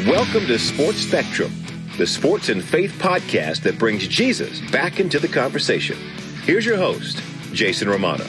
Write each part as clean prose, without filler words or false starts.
Welcome to Sports Spectrum, the sports and faith podcast that brings Jesus back into the conversation. Here's your host, Jason Romano.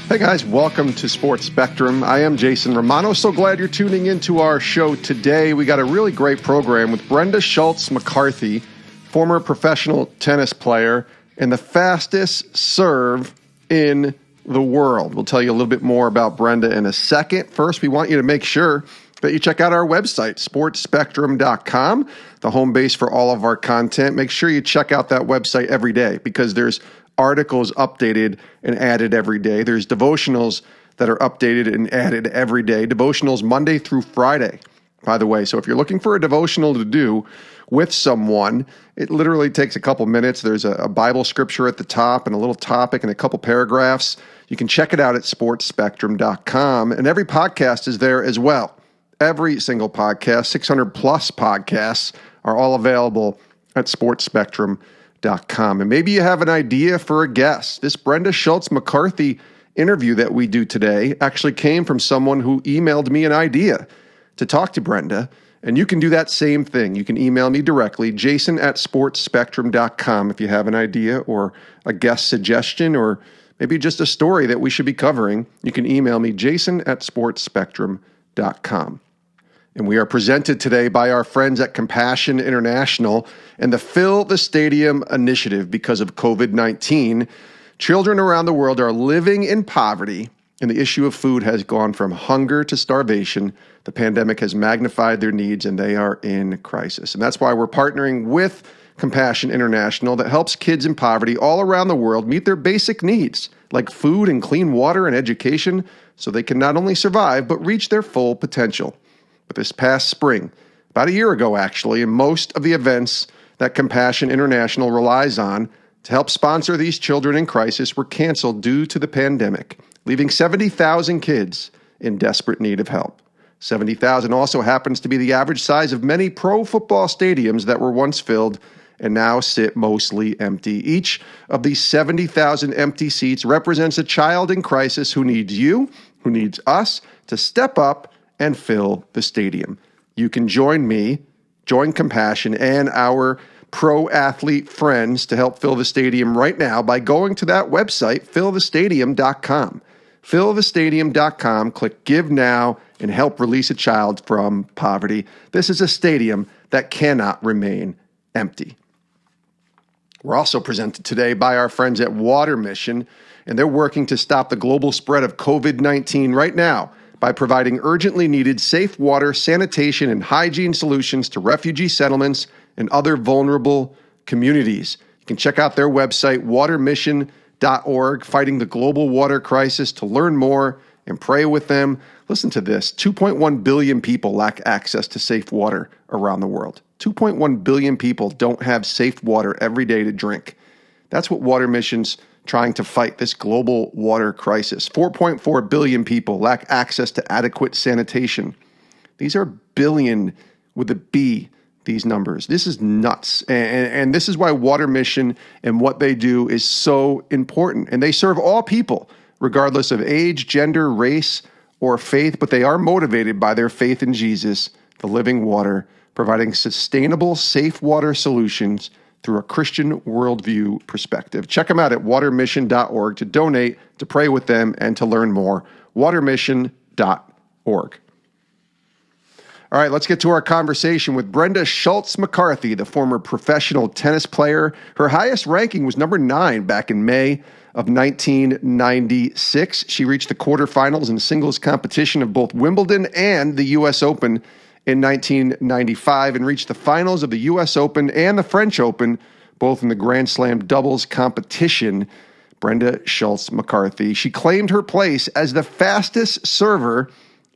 Hey guys, welcome to Sports Spectrum. I am Jason Romano. So glad you're tuning into our show today. We got a really great program with Brenda Schultz-McCarthy, former professional tennis player and the fastest serve in the world. We'll tell you a little bit more about Brenda in a second. First, we want you to make sure that you check out our website, sportspectrum.com, the home base for all of our content. Make sure you check out that website every day because there's articles updated and added every day. There's devotionals that are updated and added every day. Devotionals Monday through Friday, by the way. So if you're looking for a devotional to do with someone, it literally takes a couple minutes. There's a Bible scripture at the top and a little topic and a couple paragraphs. You can check it out at sportspectrum.com. And every podcast is there as well. Every single podcast, 600 plus podcasts, are all available at sportspectrum.com. And maybe you have an idea for a guest. This Brenda Schultz-McCarthy interview that we do today actually came from someone who emailed me an idea to talk to Brenda. And you can do that same thing. You can email me directly, jason@sportspectrum.com, if you have an idea or a guest suggestion or maybe just a story that we should be covering. You can email me, jason@sportspectrum.com. And we are presented today by our friends at Compassion International and the Fill the Stadium initiative. Because of COVID-19, children around the world are living in poverty, and the issue of food has gone from hunger to starvation. The pandemic has magnified their needs, and they are in crisis. And that's why we're partnering with Compassion International that helps kids in poverty all around the world meet their basic needs, like food and clean water and education, so they can not only survive, but reach their full potential. But this past spring, about a year ago actually, and most of the events that Compassion International relies on to help sponsor these children in crisis were canceled due to the pandemic, leaving 70,000 kids in desperate need of help. 70,000 also happens to be the average size of many pro football stadiums that were once filled and now sit mostly empty. Each of these 70,000 empty seats represents a child in crisis who needs you, who needs us to step up and fill the stadium. You can join me, join Compassion, and our pro athlete friends to help fill the stadium right now by going to that website, fillthestadium.com. Fillthestadium.com, click Give Now, and help release a child from poverty. This is a stadium that cannot remain empty. We're also presented today by our friends at Water Mission, and they're working to stop the global spread of COVID-19 right now by providing urgently needed safe water, sanitation, and hygiene solutions to refugee settlements and other vulnerable communities. You can check out their website, watermission.org, fighting the global water crisis, to learn more and pray with them. Listen to this. 2.1 billion people lack access to safe water around the world. 2.1 billion people don't have safe water every day to drink. That's what Water Mission's trying to fight, this global water crisis. 4.4 billion people lack access to adequate sanitation. These are billion with a B, these numbers. This is nuts. And this is why Water Mission and what they do is so important. And they serve all people, regardless of age, gender, race, or faith, but they are motivated by their faith in Jesus, the living water, providing sustainable, safe water solutions through a Christian worldview perspective. Check them out at watermission.org to donate, to pray with them, and to learn more. Watermission.org. All right, let's get to our conversation with Brenda Schultz-McCarthy, the former professional tennis player. Her highest ranking was number 9 back in May of 1996. She reached the quarterfinals in singles competition of both Wimbledon and the U.S. Open in 1995 and reached the finals of the U.S. Open and the French Open, both in the Grand Slam doubles competition. Brenda Schultz-McCarthy, she claimed her place as the fastest server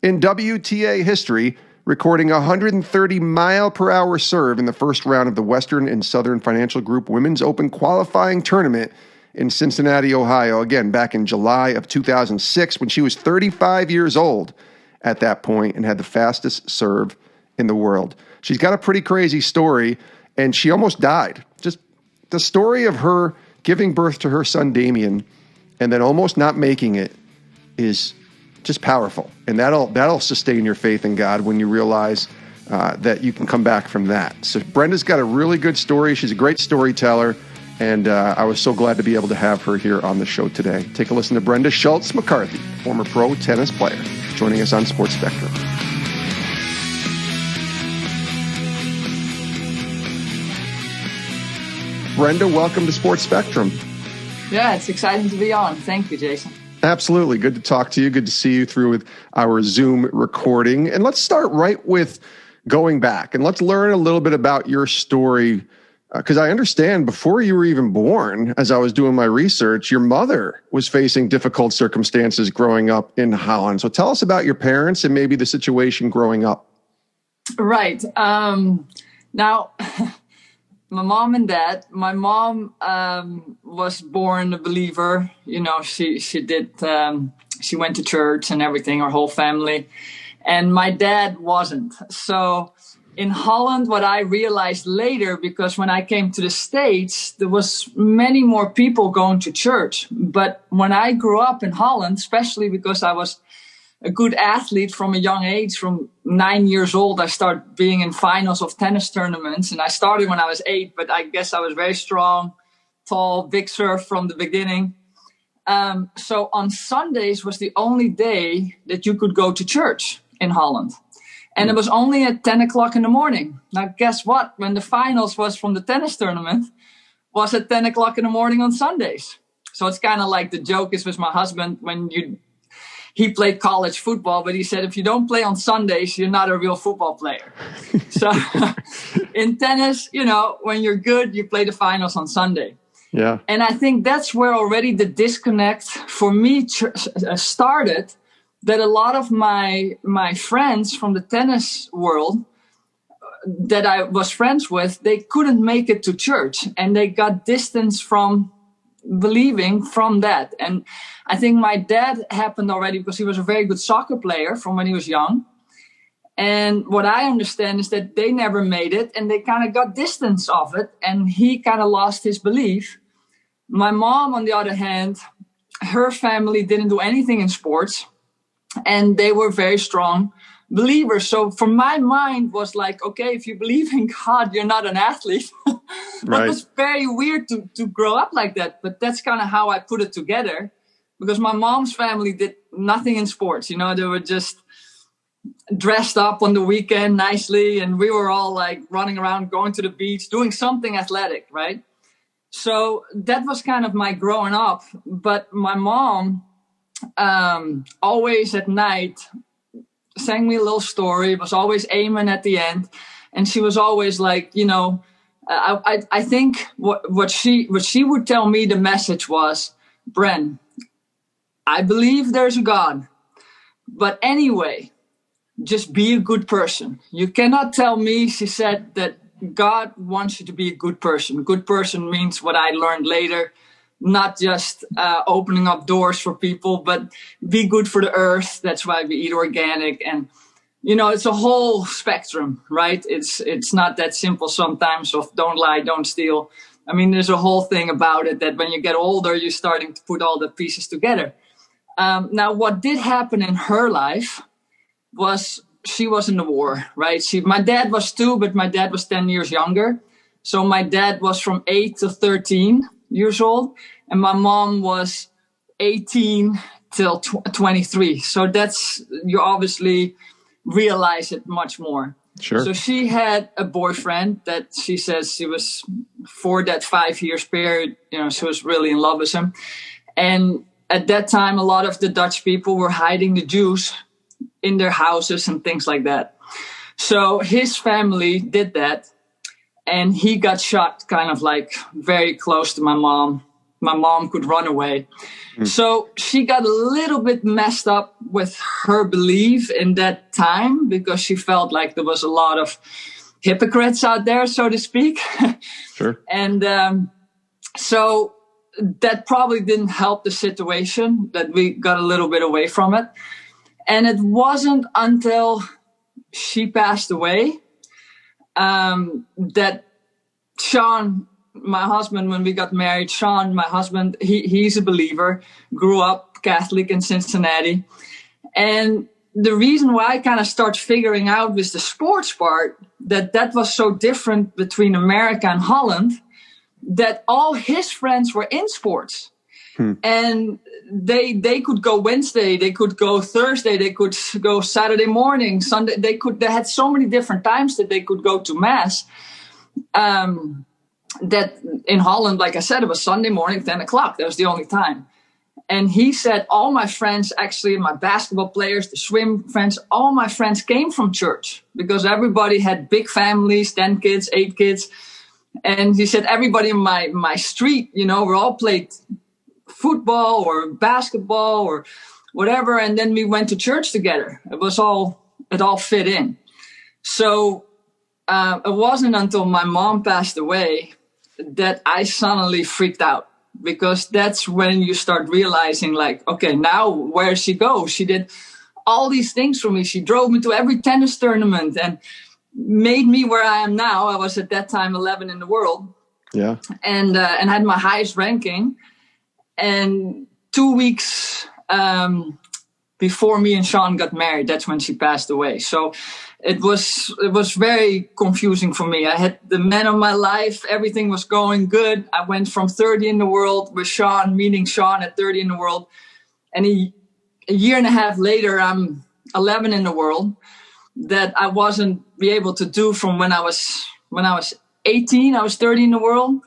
in WTA history, recording a 130-mile-per-hour serve in the first round of the Western and Southern Financial Group Women's Open qualifying tournament in Cincinnati, Ohio, again, back in July of 2006, when she was 35 years old at that point and had the fastest serve in the world. She's got a pretty crazy story, and she almost died. Just the story of her giving birth to her son Damien and then almost not making it is just powerful. And that'll sustain your faith in God when you realize that you can come back from that. So Brenda's got a really good story. She's a great storyteller, and I was so glad to be able to have her here on the show today. Take a listen to Brenda Schultz-McCarthy, former pro tennis player, joining us on Sports Spectrum. Brenda, welcome to Sports Spectrum. Yeah, it's exciting to be on. Thank you, Jason. Absolutely. Good to talk to you. Good to see you through with our Zoom recording. And let's start right with going back and let's learn a little bit about your story. Because I understand before you were even born, as I was doing my research, your mother was facing difficult circumstances growing up in Holland. So tell us about your parents and maybe the situation growing up. Right. Now, my mom and dad, my mom was born a believer. You know, she went to church and everything, her whole family. And my dad wasn't. So in Holland, what I realized later, because when I came to the States, there was many more people going to church. But when I grew up in Holland, especially because I was a good athlete from a young age, from 9 years old, I started being in finals of tennis tournaments. And I started when I was 8, but I guess I was very strong, tall, big serve from the beginning. So on Sundays was the only day that you could go to church in Holland. And it was only at 10 o'clock in the morning. Now, guess what? When the finals was from the tennis tournament, was at 10 o'clock in the morning on Sundays. So it's kind of like the joke is with my husband when he played college football, but he said, if you don't play on Sundays, you're not a real football player. So in tennis, you know, when you're good, you play the finals on Sunday. Yeah. And I think that's where already the disconnect for me started. That a lot of my friends from the tennis world that I was friends with, they couldn't make it to church and they got distance from believing from that. And I think my dad happened already because he was a very good soccer player from when he was young. And what I understand is that they never made it and they kind of got distance of it and he kind of lost his belief. My mom, on the other hand, her family didn't do anything in sports. And they were very strong believers. So for my mind was like, okay, if you believe in God, you're not an athlete. Right. It was very weird to grow up like that. But that's kind of how I put it together. Because my mom's family did nothing in sports. You know, they were just dressed up on the weekend nicely. And we were all like running around, going to the beach, doing something athletic, right? So that was kind of my growing up. But my mom always at night sang me a little story, was always amen at the end. And she was always like, you know, I think what she would tell me the message was, Bren, I believe there's a God, but anyway, just be a good person. You cannot tell me, she said, that God wants you to be a good person. Good person means what I learned later, not just opening up doors for people, but be good for the earth. That's why we eat organic. And, you know, it's a whole spectrum, right? It's not that simple sometimes of don't lie, don't steal. I mean, there's a whole thing about it that when you get older, you're starting to put all the pieces together. Now, what did happen in her life was she was in the war, right? My dad was too, but my dad was 10 years younger. So my dad was from 8 to 13 years old, and my mom was 18 till 23. So you obviously realize it much more. Sure. So she had a boyfriend that she says she was, for that 5 years period, you know, she was really in love with him. And at that time, a lot of the Dutch people were hiding the Jews in their houses and things like that. So his family did that. And he got shot kind of like very close to my mom. My mom could run away. So she got a little bit messed up with her belief in that time because she felt like there was a lot of hypocrites out there, so to speak. Sure. And so that probably didn't help the situation, that we got a little bit away from it. And it wasn't until she passed away that Sean, my husband, when we got married, Sean, my husband, he's a believer, grew up Catholic in Cincinnati. And the reason why I kind of start figuring out with the sports part, that was so different between America and Holland, that all his friends were in sports. And they could go Wednesday, they could go Thursday, they could go Saturday morning, Sunday. They had so many different times that they could go to mass. That in Holland, like I said, it was Sunday morning, 10 o'clock. That was the only time. And he said, all my friends, actually my basketball players, the swim friends, all my friends came from church because everybody had big families, 10 kids, 8 kids. And he said, everybody in my street, we all played football or basketball or whatever, and then we went to church together. It all fit in. So it wasn't until my mom passed away that I suddenly freaked out, because that's when you start realizing, like, okay, now where she go? She did all these things for me. She drove me to every tennis tournament and made me where I am now. I was at that time 11 in the world, and had my highest ranking. And 2 weeks before me and Sean got married, that's when she passed away. So it was very confusing for me. I had the man of my life. Everything was going good. I went from 30 in the world with Sean, meeting Sean at 30 in the world. And a year and a half later, I'm 11 in the world. That I wasn't be able to do from when I was 18. I was 30 in the world.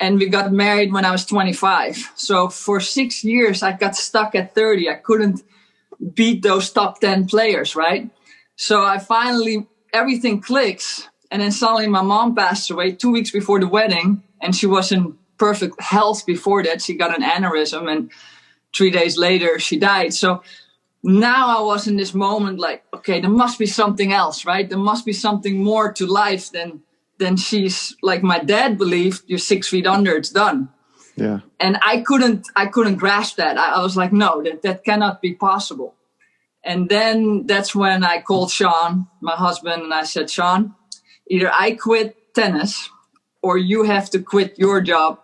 And we got married when I was 25. So for 6 years, I got stuck at 30. I couldn't beat those top 10 players, right? So I finally, everything clicks. And then suddenly my mom passed away 2 weeks before the wedding. And she was in perfect health before that. She got an aneurysm. And 3 days later, she died. So now I was in this moment like, okay, there must be something else, right? There must be something more to life than she's, like my dad believed, you're 6 feet under, it's done. Yeah. And I couldn't grasp that. I was like, no, that cannot be possible. And then that's when I called Sean, my husband, and I said, Sean, either I quit tennis or you have to quit your job,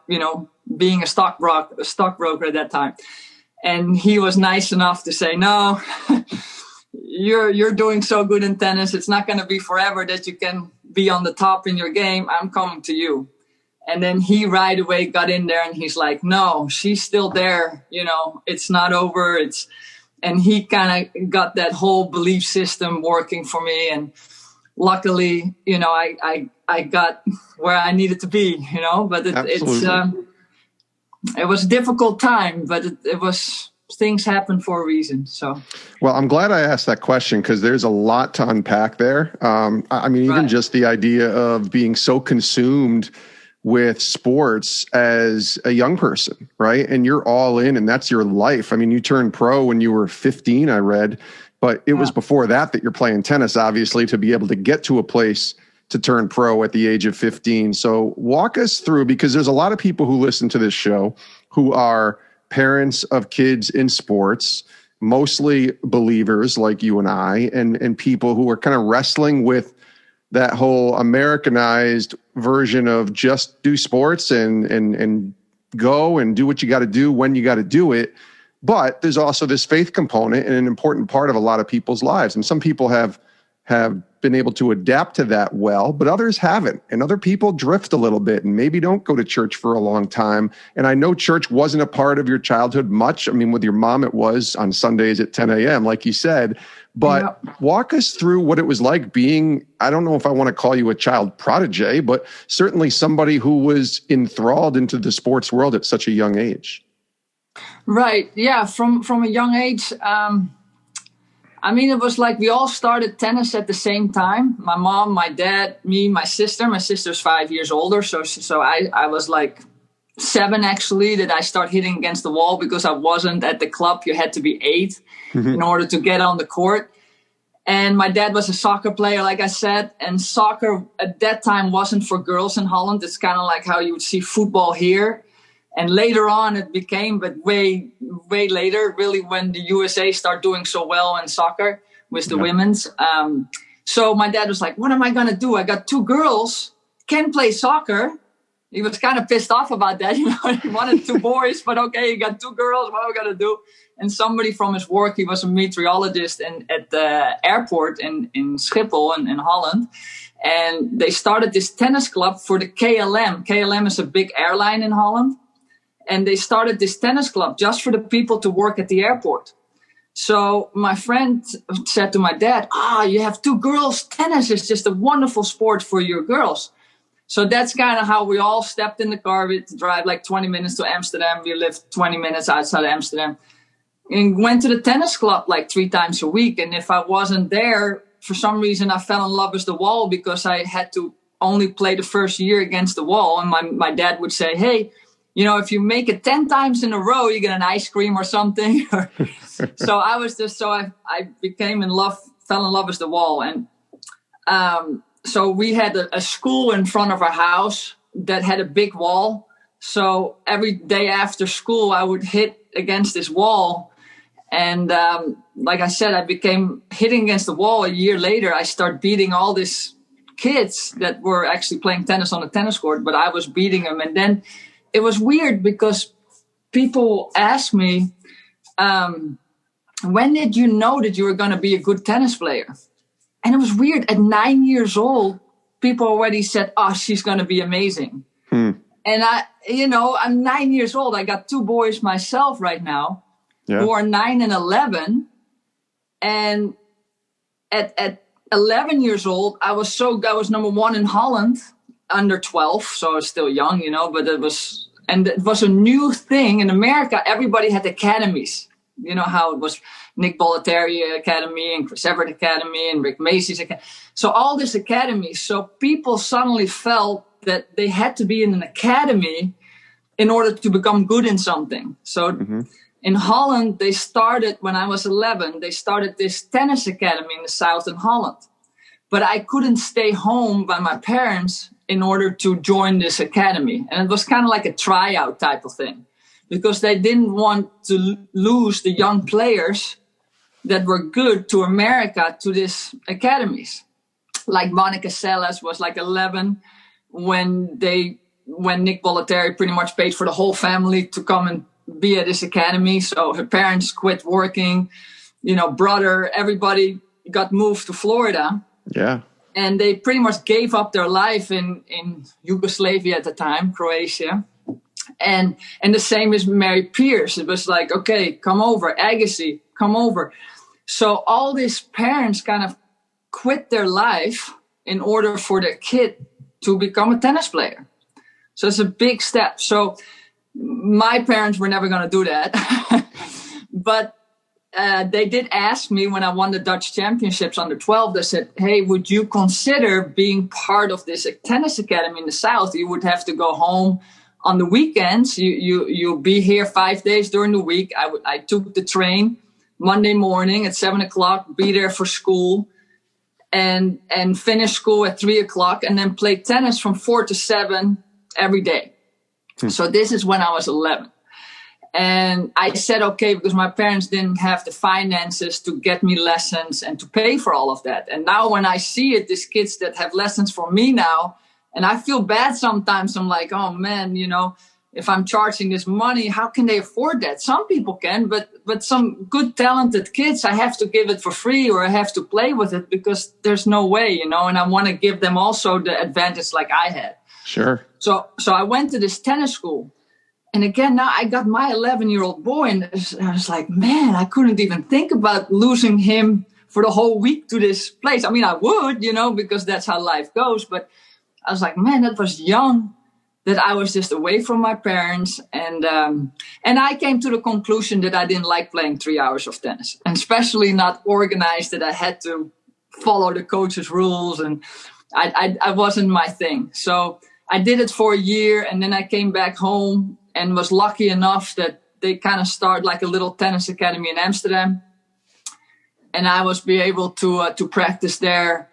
being a stockbroker at that time. And he was nice enough to say, no, you're doing so good in tennis. It's not going to be forever that you can be on the top in your game. I'm coming to you. And then he right away got in there and he's like, no, she's still there. It's not over. And he kind of got that whole belief system working for me. And luckily, I got where I needed to be, but it was a difficult time, but it was, things happen for a reason. So, well, I'm glad I asked that question because there's a lot to unpack there. Even just the idea of being so consumed with sports as a young person, right? And you're all in and that's your life. I mean, you turned pro when you were 15, I read, but it was before that you're playing tennis, obviously, to be able to get to a place to turn pro at the age of 15. So walk us through, because there's a lot of people who listen to this show who are parents of kids in sports, mostly believers like you and I, and people who are kind of wrestling with that whole Americanized version of just do sports and go and do what you got to do when you got to do it. But there's also this faith component and an important part of a lot of people's lives. And some people have been able to adapt to that well, but others haven't. And other people drift a little bit and maybe don't go to church for a long time. And I know church wasn't a part of your childhood much. I mean, with your mom, it was on Sundays at 10 a.m., like you said. But walk us through what it was like being, I don't know if I want to call you a child prodigy, but certainly somebody who was enthralled into the sports world at such a young age. Right. Yeah. From a young age, it was like we all started tennis at the same time. My mom, my dad, me, my sister. My sister's 5 years older. So I was like 7, actually, that I start hitting against the wall because I wasn't at the club. You had to be 8 in order to get on the court. And my dad was a soccer player, like I said. And soccer at that time wasn't for girls in Holland. It's kind of like how you would see football here. And later on it became, but way, way later, really when the USA started doing so well in soccer with the women's. So my dad was like, what am I going to do? I got 2 girls, can play soccer. he was kind of pissed off about that. He wanted 2 boys, but okay, he got 2 girls. What are we going to do? And somebody from his work, he was a meteorologist at the airport in Schiphol in Holland. And they started this tennis club for the KLM. KLM is a big airline in Holland. And they started this tennis club just for the people to work at the airport. So my friend said to my dad, you have 2 girls. Tennis is just a wonderful sport for your girls. So that's kind of how we all stepped in the car. We drive like 20 minutes to Amsterdam. We lived 20 minutes outside Amsterdam. And went to the tennis club like 3 times a week. And if I wasn't there, for some reason, I fell in love with the wall because I had to only play the first year against the wall. And my dad would say, hey, if you make it 10 times in a row, you get an ice cream or something. So I was just, I became fell in love with the wall. And so we had a school in front of our house that had a big wall. So every day after school, I would hit against this wall. And like I said, I became hitting against the wall. A year later, I started beating all these kids that were actually playing tennis on the tennis court, but I was beating them. And then it was weird because people asked me, when did you know that you were going to be a good tennis player? And it was weird. At 9 years old, people already said, she's going to be amazing. And I'm 9 years old. I got 2 boys myself right now who are 9 and 11. And at 11 years old, I was number 1 in Holland, under 12. So I was still young, but it was a new thing in America. Everybody had academies. You know how it was Nick Bollettieri Academy and Chris Evert Academy and Rick Macy's Academy. So all these academies. So people suddenly felt that they had to be in an academy in order to become good in something. So in Holland, they started, when I was 11, they started this tennis academy in the south in Holland. But I couldn't stay home by my parents in order to join this academy. And it was kind of like a tryout type of thing, because they didn't want to lose the young players that were good to America to these academies. Like Monica Seles was like 11 when Nick Bollettieri pretty much paid for the whole family to come and be at this academy. So her parents quit working, brother, everybody got moved to Florida. Yeah. And they pretty much gave up their life in Yugoslavia at the time, Croatia. And the same as Mary Pierce. It was like, okay, come over. Agassi, come over. So all these parents kind of quit their life in order for their kid to become a tennis player. So it's a big step. So my parents were never going to do that. But they did ask me when I won the Dutch championships under 12. They said, hey, would you consider being part of this tennis academy in the South? You would have to go home on the weekends. You'll be here 5 days during the week. I took the train Monday morning at 7:00, be there for school and finish school at 3:00 and then play tennis from 4 to 7 every day. So this is when I was 11. And I said, okay, because my parents didn't have the finances to get me lessons and to pay for all of that. And now when I see it, these kids that have lessons from me now, and I feel bad sometimes. I'm like, oh man, if I'm charging this money, how can they afford that? Some people can, but some good talented kids, I have to give it for free or I have to play with it because there's no way, and I want to give them also the advantage like I had. Sure. So I went to this tennis school. And again, now I got my 11-year-old boy, and I was like, man, I couldn't even think about losing him for the whole week to this place. I mean, I would, because that's how life goes. But I was like, man, that was young, that I was just away from my parents. And I came to the conclusion that I didn't like playing 3 hours of tennis, and especially not organized, that I had to follow the coach's rules. And I wasn't my thing. So I did it for a year, and then I came back home and was lucky enough that they kind of started like a little tennis academy in Amsterdam. And I was be able to practice there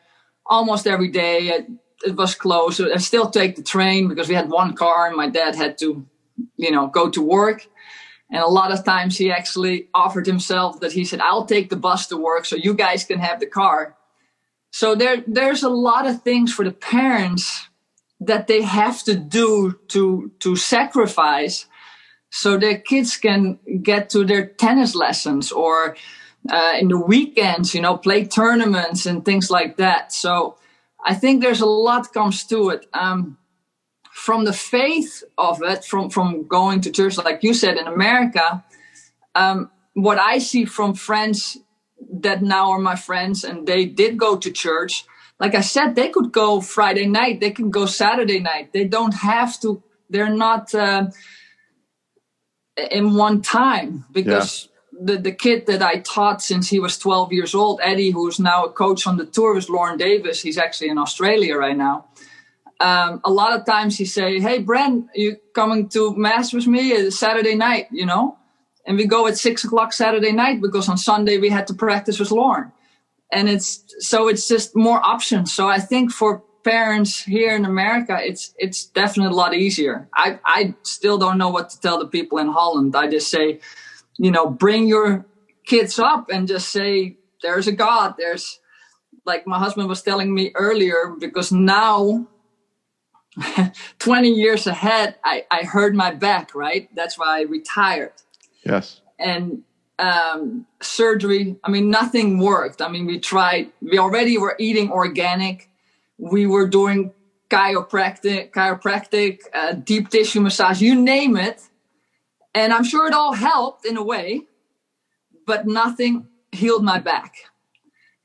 almost every day. It was close. I still take the train because we had one car and my dad had to, go to work. And a lot of times he actually offered himself that he said, I'll take the bus to work so you guys can have the car. So there's a lot of things for the parents that they have to do to sacrifice so their kids can get to their tennis lessons or in the weekends, play tournaments and things like that. So I think there's a lot comes to it. From the faith of it, from going to church, like you said, in America, what I see from friends that now are my friends and they did go to church, like I said, they could go Friday night, they can go Saturday night. They don't have to, they're not in one time, because the kid that I taught since he was 12 years old, Eddie, who's now a coach on the tour with Lauren Davis, he's actually in Australia right now. A lot of times he say, hey, Brent, you coming to mass with me Saturday night, And we go at 6:00 Saturday night because on Sunday we had to practice with Lauren. And it's just more options. So I think for parents here in America, it's definitely a lot easier. I still don't know what to tell the people in Holland. I just say, bring your kids up and just say, there's a God. There's, like my husband was telling me earlier, because now 20 years ahead, I hurt my back, right? That's why I retired. Yes. And surgery, nothing worked. We tried. We already were eating organic. We were doing chiropractic, deep tissue massage, you name it. And I'm sure it all helped in a way, but nothing healed my back.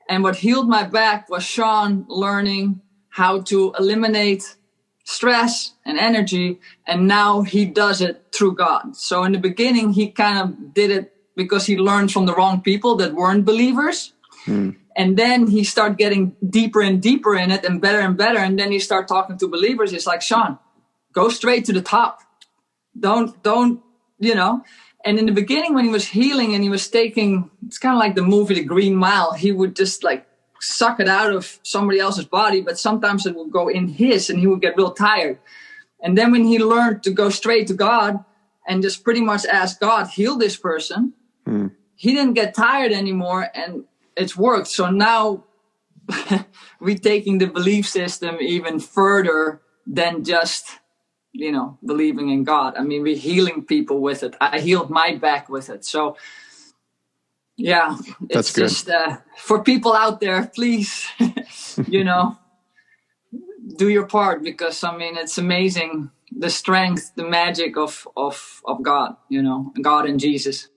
And what healed my back was Sean learning how to eliminate stress and energy. And now he does it through God. So in the beginning, he kind of did it because he learned from the wrong people that weren't believers. And then he started getting deeper and deeper in it and better. And then he started talking to believers. It's like, Sean, go straight to the top. Don't, And in the beginning, when he was healing and he was taking, it's kind of like the movie The Green Mile. He would just like suck it out of somebody else's body, but sometimes it would go in his and he would get real tired. And then when he learned to go straight to God and just pretty much ask God, heal this person, he didn't get tired anymore, and it's worked. So now we're taking the belief system even further than just, believing in God. We're healing people with it. I healed my back with it. So yeah, it's just for people out there, please, do your part, because it's amazing, the strength, the magic of God, God and Jesus.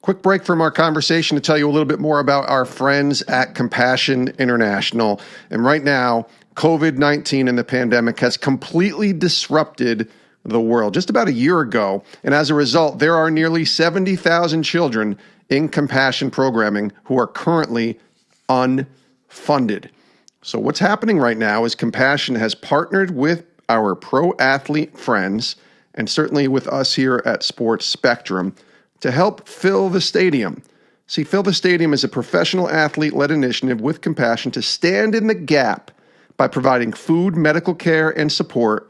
Quick break from our conversation to tell you a little bit more about our friends at Compassion International. And right now, COVID-19 and the pandemic has completely disrupted the world just about a year ago. And as a result, there are nearly 70,000 children in compassion programming who are currently unfunded. So what's happening right now is Compassion has partnered with our pro athlete friends, and certainly with us here at Sports Spectrum, to help fill the stadium. See, Fill the Stadium is a professional athlete-led initiative with Compassion to stand in the gap by providing food, medical care, and support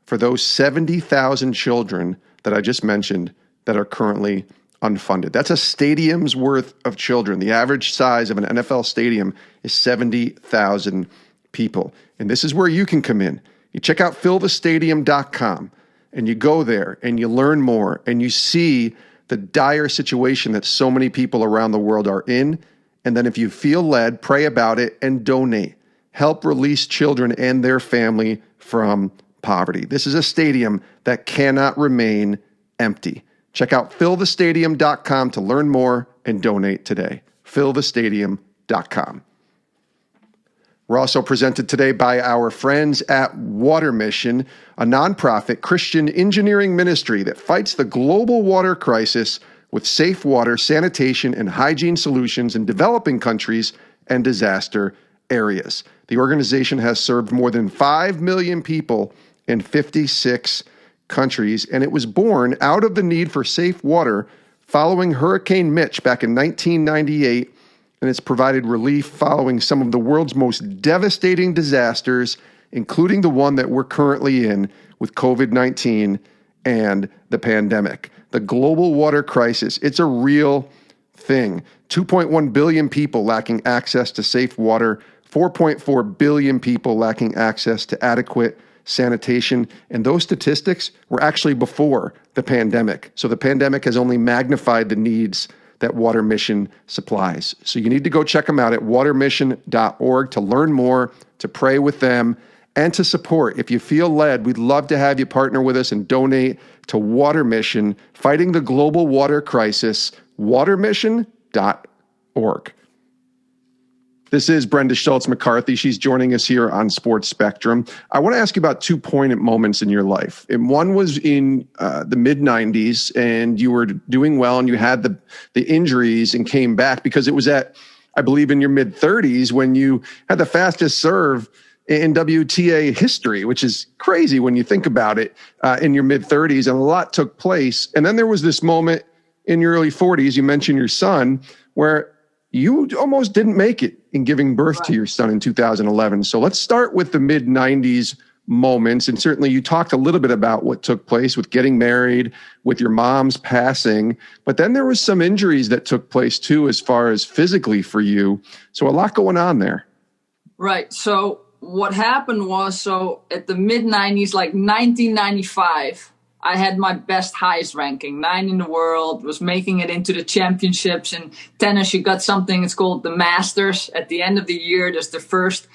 for those 70,000 children that I just mentioned that are currently unfunded. That's a stadium's worth of children. The average size of an NFL stadium is 70,000 people. And this is where you can come in. You check out fillthestadium.com and you go there and you learn more and you see the dire situation that so many people around the world are in. And then if you feel led, pray about it and donate. Help release children and their family from poverty. This is a stadium that cannot remain empty. Check out fillthestadium.com to learn more and donate today. fillthestadium.com. We're also presented today by our friends at Water Mission, a nonprofit Christian engineering ministry that fights the global water crisis with safe water, sanitation, and hygiene solutions in developing countries and disaster areas. The organization has served more than 5 million people in 56 countries, and it was born out of the need for safe water following Hurricane Mitch back in 1998, and it's provided relief following some of the world's most devastating disasters, including the one that we're currently in with COVID-19 and the pandemic. The global water crisis, it's a real thing. 2.1 billion people lacking access to safe water 4.4 billion people lacking access to adequate sanitation. And those statistics were actually before the pandemic. So the pandemic has only magnified the needs that Water Mission supplies. So you need to go check them out at watermission.org to learn more, to pray with them, and to support. If you feel led, we'd love to have you partner with us and donate to Water Mission, fighting the global water crisis, watermission.org. This is Brenda Schultz-McCarthy. She's joining us here on Sports Spectrum. I want to ask you about two poignant moments in your life. And one was in the mid-90s, and you were doing well, and you had the injuries and came back because it was at, I believe, in your mid-30s when you had the fastest serve in WTA history, which is crazy when you think about it, in your mid-30s, and a lot took place. And then there was this moment in your early 40s, you mentioned your son, where you almost didn't make it in giving birth to your son in 2011. So let's start with the mid-90s moments. And certainly you talked a little bit about what took place with getting married, with your mom's passing. But then there was some injuries that took place too, as far as physically for you. So a lot going on there. Right. So what happened was, so at the mid-90s, like 1995, I had my best highest ranking, 9 in the world, was making it into the championships. In tennis, you got something, it's called the Masters. At the end of the year, there's the first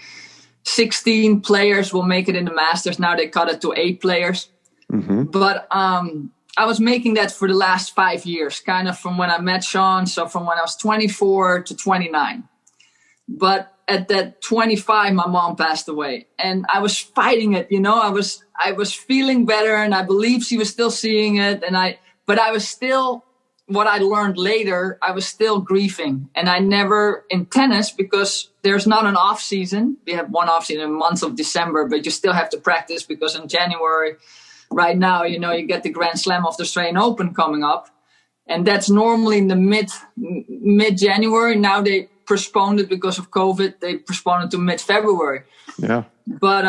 16 players will make it in the Masters. Now they cut it to 8 players. Mm-hmm. But I was making that for the last 5 years, kind of from when I met Sean. So from when I was 24 to 29. But at that 25, my mom passed away, and I was fighting it. You know, I was feeling better, and I believe she was still seeing it. But I was still, what I learned later, I was still grieving. And I never, in tennis, because there's not an off season. We have one off season in the month of December, but you still have to practice because in January, right now, you know, you get the Grand Slam of the Australian Open coming up. And that's normally in the mid-January. Now they postponed it because of COVID. They postponed it to mid-February. Yeah. But,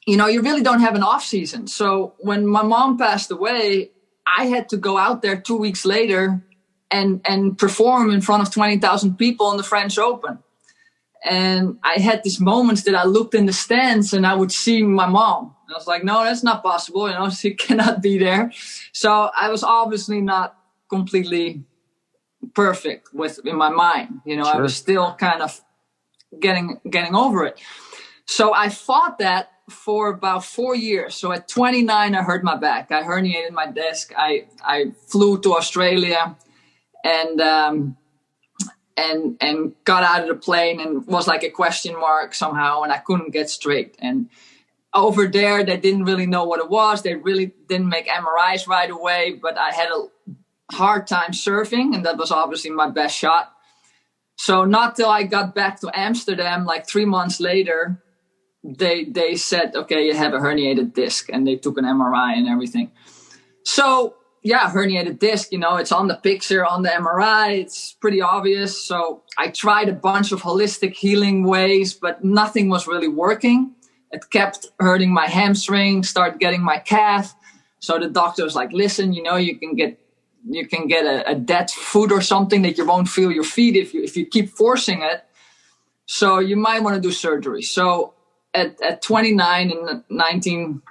you know, you really don't have an off season. So when my mom passed away, I had to go out there 2 weeks later and perform in front of 20,000 people in the French Open. And I had these moments that I looked in the stands and I would see my mom. And I was like, no, that's not possible. You know, she cannot be there. So I was obviously not completely perfect in my mind. You know, sure. I was still kind of getting over it. So I fought that for about 4 years. So at 29, I hurt my back. I herniated my disc. I flew to Australia and got out of the plane and was like a question mark somehow, and I couldn't get straight. And over there, they didn't really know what it was. They really didn't make MRIs right away, but I had a hard time surfing, and that was obviously my best shot. So not till I got back to Amsterdam, like 3 months later, they said, okay, you have a herniated disc, and they took an MRI and everything. So yeah, herniated disc, you know, it's on the picture, on the MRI, it's pretty obvious. So I tried a bunch of holistic healing ways, but nothing was really working. It kept hurting my hamstring, started getting my calf. So the doctor was like, listen, you know, you can get a dead foot or something that you won't feel your feet if you keep forcing it. So you might want to do surgery. So at 29 and 19,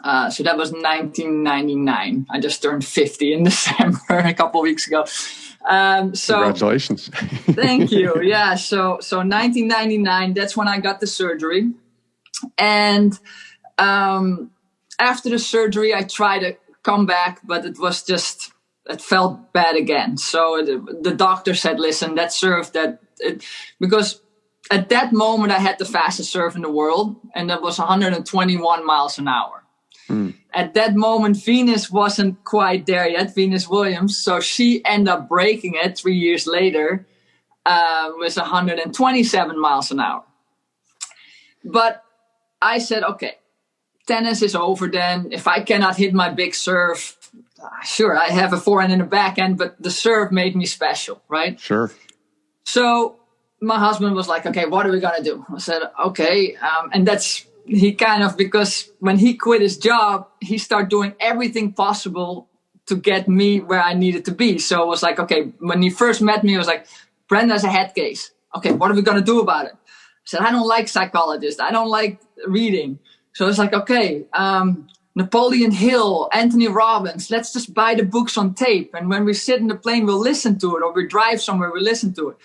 so that was 1999. I just turned 50 in December a couple of weeks ago. So congratulations. Thank you. Yeah. So 1999, that's when I got the surgery. And after the surgery, I tried to come back, but it felt bad again. So the doctor said, listen, that serve because at that moment I had the fastest serve in the world, and that was 121 miles an hour. Mm. At that moment, Venus wasn't quite there yet, Venus Williams. So she ended up breaking it 3 years later with 127 miles an hour. But I said, okay, tennis is over then. If I cannot hit my big serve, sure, I have a forehand and a backhand, but the serve made me special, right? Sure. So my husband was like, okay, what are we going to do? I said, okay. And he kind of, because when he quit his job, he started doing everything possible to get me where I needed to be. So it was like, okay, when he first met me, it was like, Brenda's a head case. Okay, what are we going to do about it? said, I don't like psychologists. I don't like reading. So it's like, okay, Napoleon Hill, Anthony Robbins, let's just buy the books on tape. And when we sit in the plane, we'll listen to it, or we drive somewhere, we listen to it.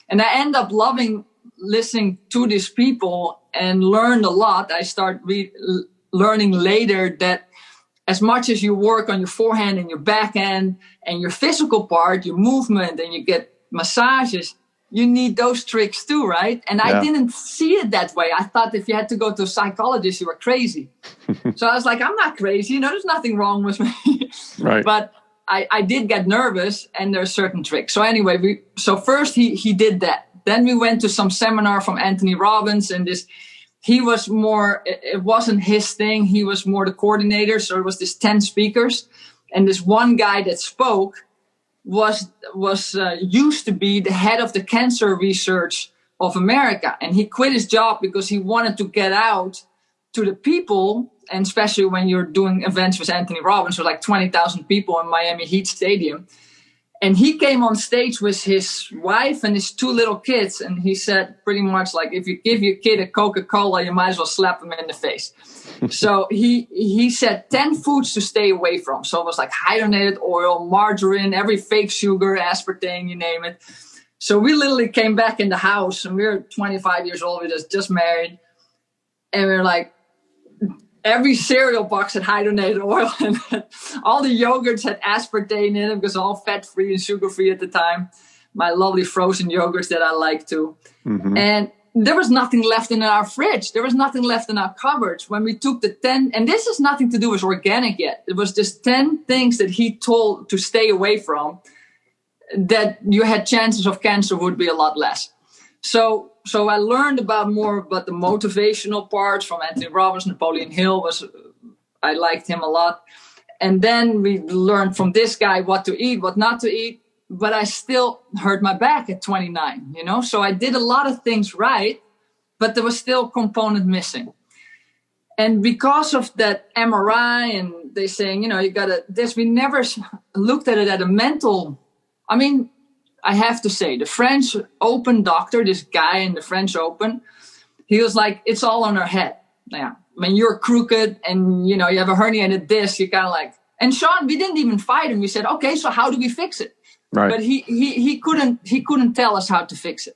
And I end up loving listening to these people and learned a lot. I start learning later that as much as you work on your forehand and your backhand and your physical part, your movement, and you get massages, you need those tricks too, right? And I didn't see it that way. I thought if you had to go to a psychologist, you were crazy. So I was like, I'm not crazy. There's nothing wrong with me. Right. But I did get nervous, and there's certain tricks. So anyway, so first he did that. Then we went to some seminar from Anthony Robbins, and he was more, it wasn't his thing. He was more the coordinator. So it was this 10 speakers. And this one guy that spoke was used to be the head of the cancer research of America. And he quit his job because he wanted to get out to the people. And especially when you're doing events with Anthony Robbins, so like 20,000 people in Miami Heat Stadium. And he came on stage with his wife and his 2 little kids. And he said pretty much like, if you give your kid a Coca-Cola, you might as well slap him in the face. So he said 10 foods to stay away from. So it was like hydrogenated oil, margarine, every fake sugar, aspartame, you name it. So we literally came back in the house, and we were 25 years old. We just married. And we were like, every cereal box had hydrogenated oil, and all the yogurts had aspartame in it because all fat-free and sugar-free at the time. My lovely frozen yogurts that I like too. Mm-hmm. And there was nothing left in our fridge. There was nothing left in our cupboards. When we took the 10, and this has nothing to do with organic yet. It was just 10 things that he told to stay away from, that you had chances of cancer would be a lot less. So I learned more about the motivational parts from Anthony Robbins. Napoleon Hill I liked him a lot. And then we learned from this guy what to eat, what not to eat. But I still hurt my back at 29, So I did a lot of things right, but there was still a component missing. And because of that MRI and they saying, you got to, we never looked at it at a mental, I have to say, the French Open doctor, this guy in the French Open, he was like, it's all on our head. Yeah. When you're crooked and, you have a herniated disc, you kind of like, and Sean, we didn't even fight him. We said, okay, so how do we fix it? Right. But he couldn't tell us how to fix it.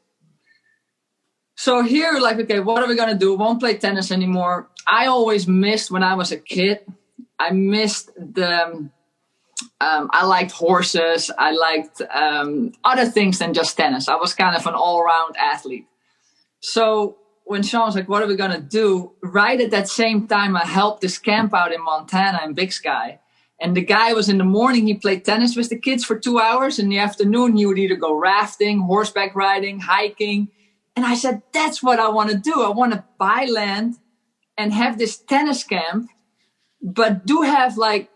So here, like, okay, what are we going to do? Won't play tennis anymore. I always missed when I was a kid. I missed I liked horses. I liked other things than just tennis. I was kind of an all-around athlete. So when Sean was like, what are we going to do? Right at that same time, I helped this camp out in Montana in Big Sky. And the guy was in the morning, he played tennis with the kids for 2 hours. In the afternoon, he would either go rafting, horseback riding, hiking. And I said, that's what I want to do. I want to buy land and have this tennis camp, but do have 3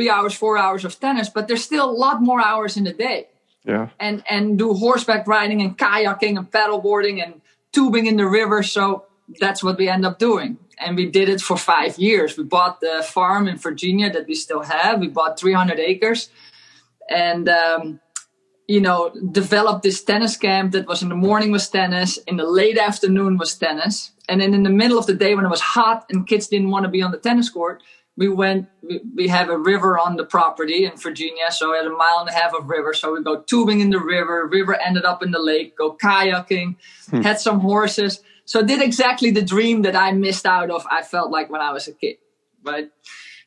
hours, 4 hours of tennis, but there's still a lot more hours in the day. Yeah. And do horseback riding and kayaking and paddleboarding and tubing in the river. So that's what we end up doing. And we did it for 5 years. We bought the farm in Virginia that we still have. We bought 300 acres and, developed this tennis camp that was in the morning was tennis, in the late afternoon was tennis. And then in the middle of the day when it was hot and kids didn't want to be on the tennis court, we have a river on the property in Virginia. So we had 1.5 miles of river. So we go tubing in the river ended up in the lake, go kayaking, had some horses. So did exactly the dream that I missed out of, I felt like when I was a kid, right?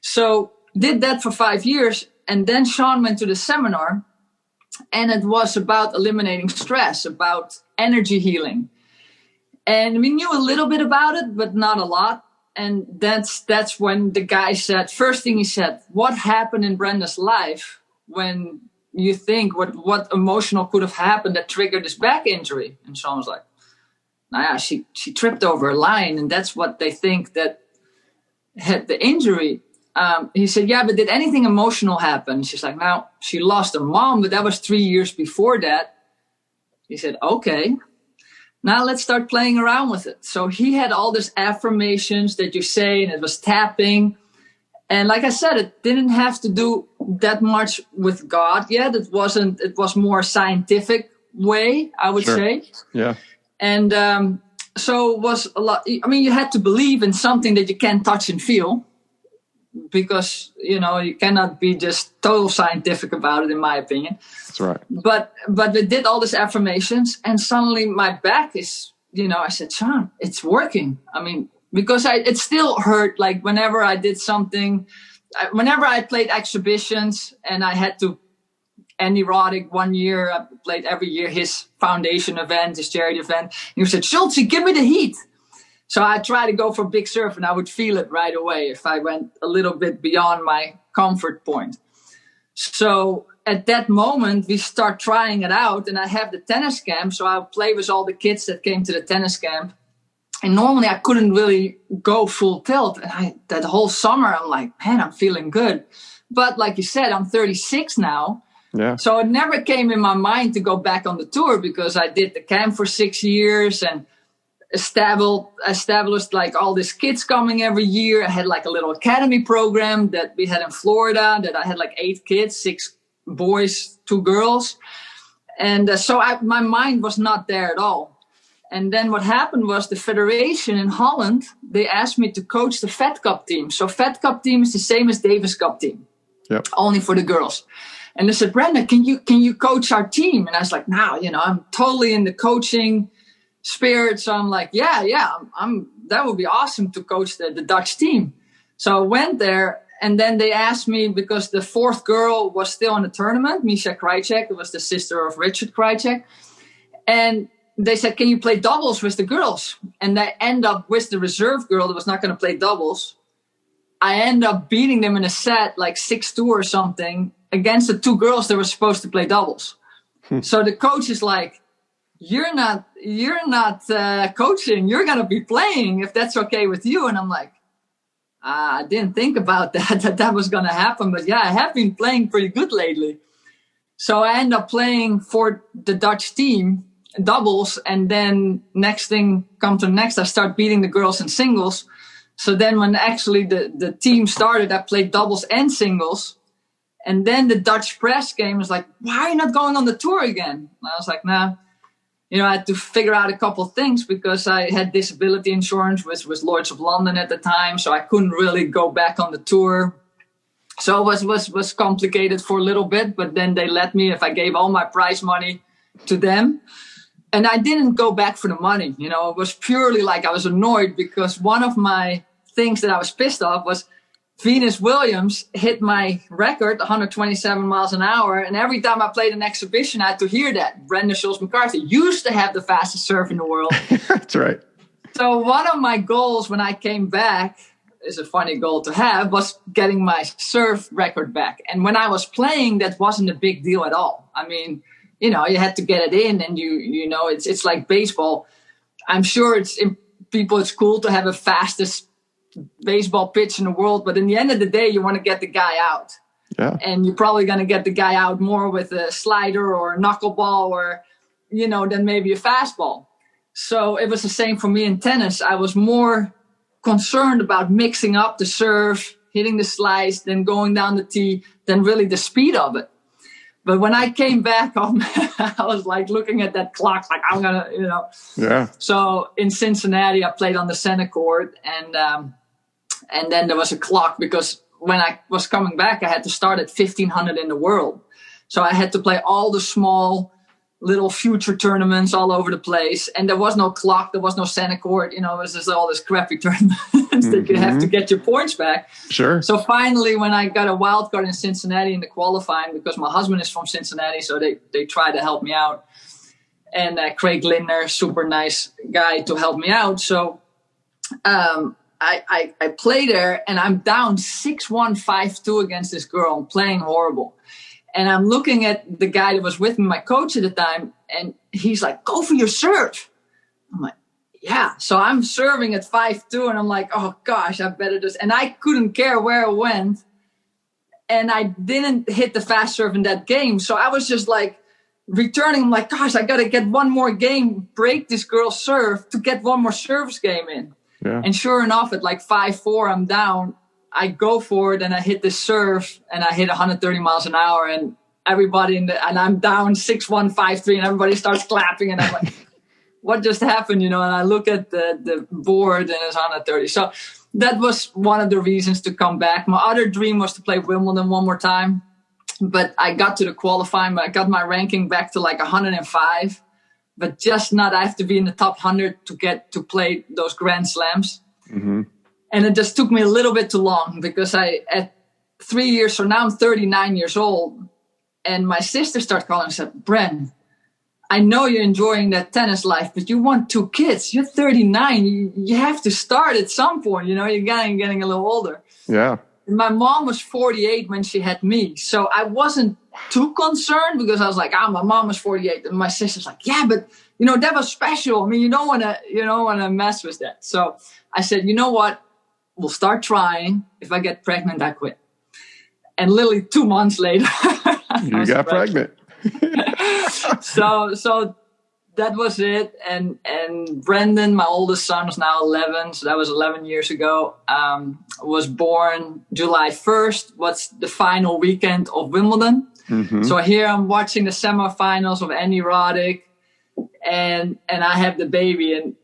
So did that for 5 years. And then Sean went to the seminar, and it was about eliminating stress, about energy healing. And we knew a little bit about it, but not a lot. And that's when the guy said, first thing he said, what happened in Brenda's life when you think what emotional could have happened that triggered this back injury? And Sean was like, she tripped over a line, and that's what they think that had the injury. He said, yeah, but did anything emotional happen? She's like, now, she lost her mom, but that was 3 years before that. He said, okay, now let's start playing around with it. So he had all these affirmations that you say, and it was tapping. And like I said, it didn't have to do that much with God yet. It was more scientific way, I would say. Yeah. And So it was a lot. I mean, you had to believe in something that you can't touch and feel, because, you know, you cannot be just total scientific about it, in my opinion. That's right. But we did all these affirmations, and suddenly my back is, you know, I said, Sean, it's working. I mean, because it still hurt. Like whenever I did something, whenever I played exhibitions and I had to, Andy Roddick, 1 year, I played every year his foundation event, his charity event. He said, Schultz, give me the heat. So I try to go for big surf, and I would feel it right away if I went a little bit beyond my comfort point. So at that moment, we start trying it out, and I have the tennis camp. So I'll play with all the kids that came to the tennis camp. And normally I couldn't really go full tilt. And that whole summer, I'm like, man, I'm feeling good. But like you said, I'm 36 now. Yeah. So it never came in my mind to go back on the tour, because I did the camp for 6 years and established like all these kids coming every year. I had like a little academy program that we had in Florida that I had like 8 kids, 6 boys, 2 girls. And so my mind was not there at all. And then what happened was the federation in Holland, they asked me to coach the Fed Cup team. So Fed Cup team is the same as Davis Cup team, yep, only for the girls. And they said, Brenda, can you coach our team? And I was like, no, you know, I'm totally in the coaching spirit. So I'm like, yeah, that would be awesome to coach the Dutch team. So I went there, and then they asked me, because the 4th girl was still in the tournament, Misha Krajcek, who was the sister of Richard Krajcek. And they said, can you play doubles with the girls? And I end up with the reserve girl that was not going to play doubles. I end up beating them in a set, like 6-2 or something, against the 2 girls that were supposed to play doubles. So the coach is like, you're not coaching, you're going to be playing, if that's okay with you. And I'm like, I didn't think about that was going to happen. But yeah, I have been playing pretty good lately. So I end up playing for the Dutch team, doubles. And then next thing comes to next, I start beating the girls in singles. So then when actually the team started, I played doubles and singles. And then the Dutch press came, was like, why are you not going on the tour again? And I was like, nah. You know, I had to figure out a couple of things, because I had disability insurance with Lloyd's of London at the time. So I couldn't really go back on the tour. So it was complicated for a little bit. But then they let me, if I gave all my prize money to them. And I didn't go back for the money. You know, it was purely like I was annoyed, because one of my things that I was pissed off was Venus Williams hit my record, 127 miles an hour. And every time I played an exhibition, I had to hear that. Brenda Schultz-McCarthy used to have the fastest serve in the world. That's right. So one of my goals when I came back, is a funny goal to have, was getting my serve record back. And when I was playing, that wasn't a big deal at all. I mean, you know, you had to get it in, and you know, it's like baseball. I'm sure it's cool to have a fastest baseball pitch in the world, but in the end of the day, you want to get the guy out. Yeah. And you're probably going to get the guy out more with a slider or a knuckleball, or, you know, than maybe a fastball. So it was the same for me in tennis. I was more concerned about mixing up the serve, hitting the slice, then going down the tee, than really the speed of it. But when I came back home, I was like looking at that clock, like I'm going to, you know. Yeah. So in Cincinnati, I played on the center court, and then there was a clock, because when I was coming back, I had to start at 1,500 in the world. So I had to play all the small little future tournaments all over the place. And there was no clock. There was no center court. You know, it was just all this crappy tournaments that you have to get your points back. Sure. So finally, when I got a wild card in Cincinnati in the qualifying, because my husband is from Cincinnati, so they tried to help me out. And Craig Lindner, super nice guy to help me out. So I play there, and I'm down 6-1, 5-2 against this girl. I'm playing horrible. And I'm looking at the guy that was with me, my coach at the time, and he's like, go for your serve. I'm like, yeah. So I'm serving at 5-2, and I'm like, oh, gosh, I better just. And I couldn't care where it went. And I didn't hit the fast serve in that game. So I was just like returning. I'm like, gosh, I got to get one more game, break this girl's serve to get one more service game in. Yeah. And sure enough, at like 5-4, I'm down. I go for it, and I hit the serve, and I hit 130 miles an hour, and everybody and I'm down 6-1, 5-3, and everybody starts clapping, and I'm like, what just happened, and I look at the board and it's 130. So that was one of the reasons to come back. My other dream was to play Wimbledon one more time, but I got to the qualifying, but I got my ranking back to like 105, but just not, I have to be in the top 100 to get to play those Grand Slams. Mm-hmm. And it just took me a little bit too long because at 3 years, so now I'm 39 years old, and my sister started calling and said, Bren, I know you're enjoying that tennis life, but you want 2 kids. You're 39. You have to start at some point. You're getting a little older. Yeah. My mom was 48 when she had me. So I wasn't too concerned because I was like, my mom was 48. And my sister's like, yeah, but, that was special. I mean, you don't want to mess with that. So I said, you know what? We'll start trying. If I get pregnant, I quit. And literally 2 months later, you got pregnant. So that was it. And Brendan, my oldest son, is now 11. So that was 11 years ago. Was born July 1st. Was the final weekend of Wimbledon. Mm-hmm. So here I'm watching the semifinals of Andy Roddick, and I have the baby. And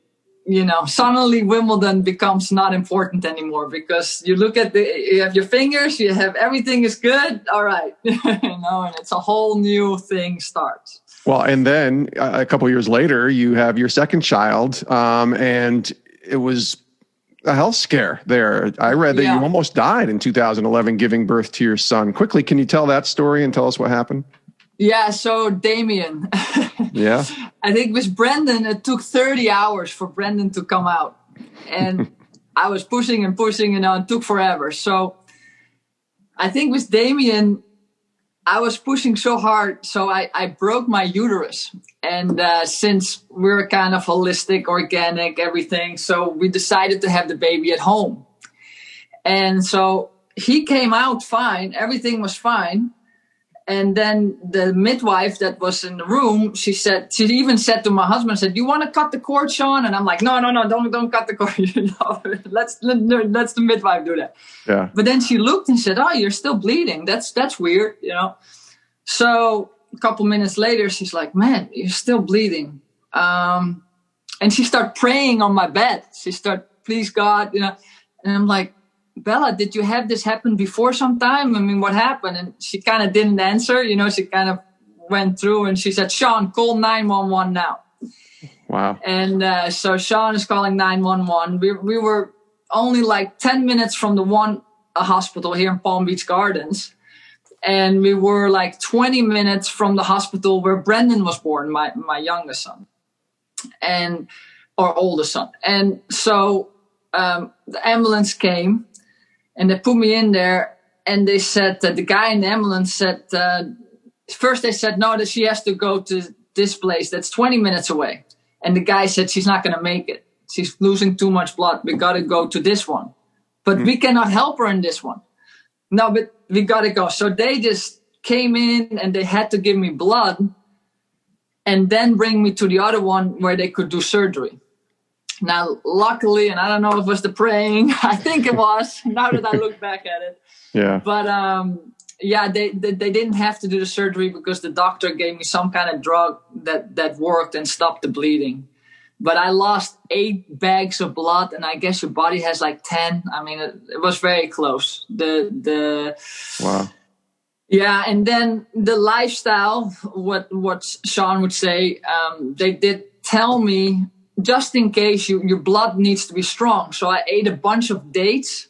suddenly Wimbledon becomes not important anymore because you look at you have your fingers, you have everything is good. All right. And it's a whole new thing starts. Well, and then a couple of years later, you have your second child, and it was a health scare there. I read that you almost died in 2011 giving birth to your son. Quickly, can you tell that story and tell us what happened? Yeah, so Damien. Yeah. I think with Brendan, it took 30 hours for Brendan to come out. And I was pushing and pushing, it took forever. So I think with Damien, I was pushing so hard. So I broke my uterus. And since we're kind of holistic, organic, everything, so we decided to have the baby at home. And so he came out fine. Everything was fine. And then the midwife that was in the room, she even said to my husband, "You want to cut the cord, Sean?" And I'm like, no, don't cut the cord. Let's the midwife do that. Yeah. But then she looked and said, "Oh, you're still bleeding. That's weird, So a couple minutes later, she's like, "Man, you're still bleeding." And she started praying on my bed. She started, "Please God," And I'm like, "Bella, did you have this happen before sometime? I mean, what happened?" And she kind of didn't answer. She kind of went through and she said, "Sean, call 911 now." Wow. And so Sean is calling 911. We were only like 10 minutes from the one hospital here in Palm Beach Gardens. And we were like 20 minutes from the hospital where Brendan was born, my youngest son, or oldest son. And so the ambulance came. And they put me in there, and they said that the guy in the ambulance said, first they said, no, that she has to go to this place that's 20 minutes away. And the guy said, she's not going to make it. She's losing too much blood. We got to go to this one. But we cannot help her in this one. No, but we got to go. So they just came in, and they had to give me blood and then bring me to the other one where they could do surgery. Now, luckily, and I don't know if it was the praying, I think it was, now that I look back at it. Yeah. But, they didn't have to do the surgery because the doctor gave me some kind of drug that worked and stopped the bleeding. But I lost 8 bags of blood, and I guess your body has like 10. I mean, it was very close. Wow. Yeah, and then the lifestyle, what Sean would say, they did tell me, just in case your blood needs to be strong. So I ate a bunch of dates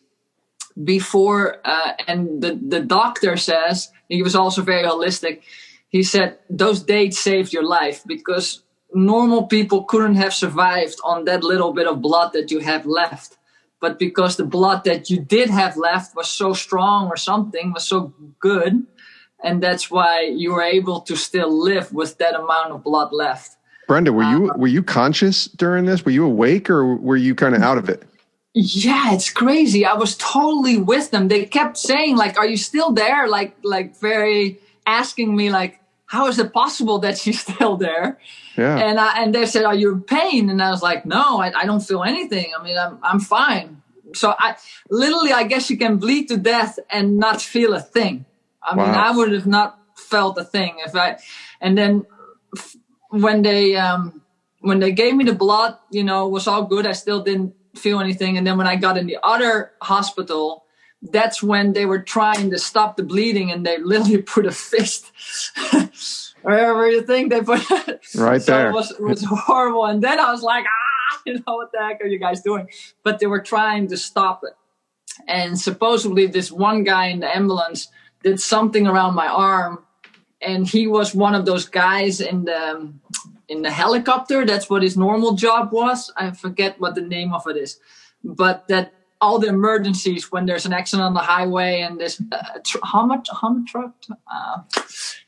before, and the doctor says, he was also very holistic. He said, those dates saved your life because normal people couldn't have survived on that little bit of blood that you have left. But because the blood that you did have left was so strong or something, was so good, and that's why you were able to still live with that amount of blood left. Brenda, were you conscious during this? Were you awake, or were you kind of out of it? Yeah, it's crazy. I was totally with them. They kept saying, like, "Are you still there?" Like very asking me, like, "How is it possible that she's still there?" Yeah. And they said, "Are you in pain?" And I was like, "No, I don't feel anything. I mean, I'm fine." So I guess you can bleed to death and not feel a thing. I mean, I would have not felt a thing and then when they when they gave me the blood, it was all good. I still didn't feel anything. And then when I got in the other hospital, that's when they were trying to stop the bleeding, and they literally put a fist wherever you think they put it. Right there. So it was horrible. And then I was like, what the heck are you guys doing? But they were trying to stop it. And supposedly this one guy in the ambulance did something around my arm, and he was one of those guys in the helicopter. That's what his normal job was. I forget what the name of it is, but that all the emergencies when there's an accident on the highway and there's Hummer truck.